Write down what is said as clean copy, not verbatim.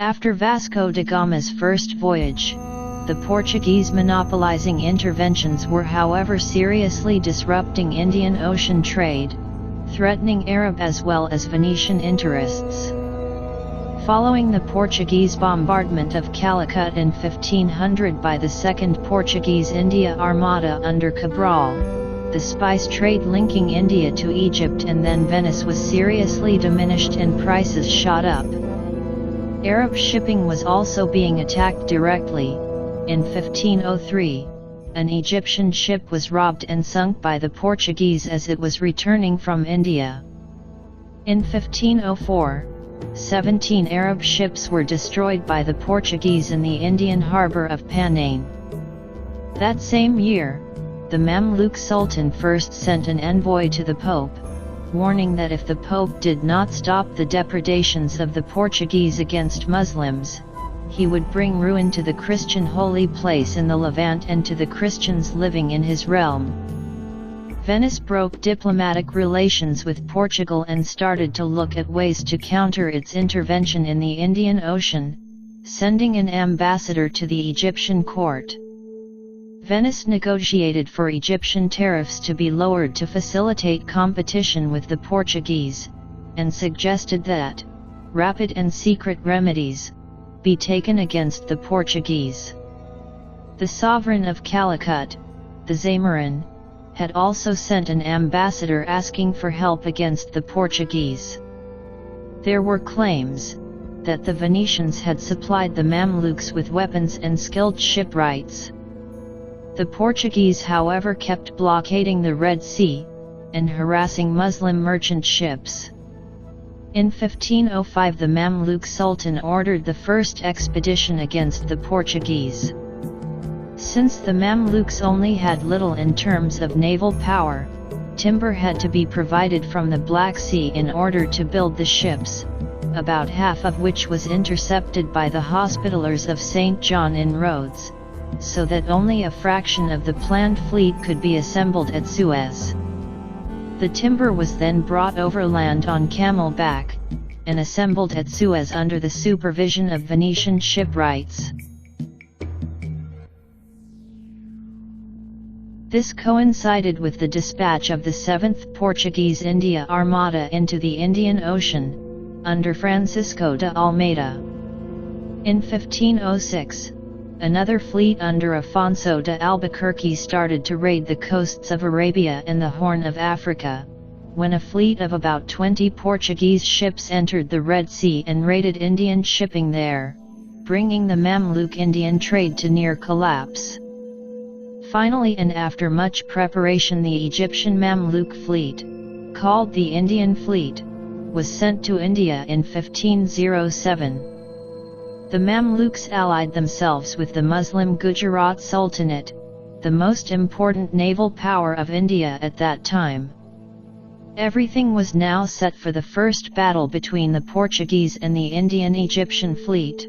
After Vasco da Gama's first voyage, the Portuguese monopolizing interventions were however seriously disrupting Indian Ocean trade, threatening Arab as well as Venetian interests. Following the Portuguese bombardment of Calicut in 1500 by the Second Portuguese India Armada under Cabral, the spice trade linking India to Egypt and then Venice was seriously diminished and prices shot up. Arab shipping was also being attacked directly. In 1503, an Egyptian ship was robbed and sunk by the Portuguese as it was returning from India. In 1504, 17 Arab ships were destroyed by the Portuguese in the Indian harbour of Panane. That same year, the Mamluk Sultan first sent an envoy to the Pope, warning that if the Pope did not stop the depredations of the Portuguese against Muslims, he would bring ruin to the Christian holy place in the Levant and to the Christians living in his realm. Venice broke diplomatic relations with Portugal and started to look at ways to counter its intervention in the Indian Ocean, sending an ambassador to the Egyptian court. Venice negotiated for Egyptian tariffs to be lowered to facilitate competition with the Portuguese, and suggested that rapid and secret remedies be taken against the Portuguese. The sovereign of Calicut, the Zamorin, had also sent an ambassador asking for help against the Portuguese. There were claims that the Venetians had supplied the Mamluks with weapons and skilled shipwrights. The Portuguese however kept blockading the Red Sea, and harassing Muslim merchant ships. In 1505 the Mamluk Sultan ordered the first expedition against the Portuguese. Since the Mamluks only had little in terms of naval power, timber had to be provided from the Black Sea in order to build the ships, about half of which was intercepted by the Hospitallers of St. John in Rhodes, so that only a fraction of the planned fleet could be assembled at Suez. The timber was then brought overland on camel-back, and assembled at Suez under the supervision of Venetian shipwrights. This coincided with the dispatch of the 7th Portuguese India Armada into the Indian Ocean, under Francisco de Almeida. In 1506, another fleet under Afonso de Albuquerque started to raid the coasts of Arabia and the Horn of Africa, when a fleet of about 20 Portuguese ships entered the Red Sea and raided Indian shipping there, bringing the Mamluk Indian trade to near collapse. Finally, and after much preparation, the Egyptian Mamluk fleet, called the Indian Fleet, was sent to India in 1507. The Mamluks allied themselves with the Muslim Gujarat Sultanate, the most important naval power of India at that time. Everything was now set for the first battle between the Portuguese and the Indian Egyptian fleet.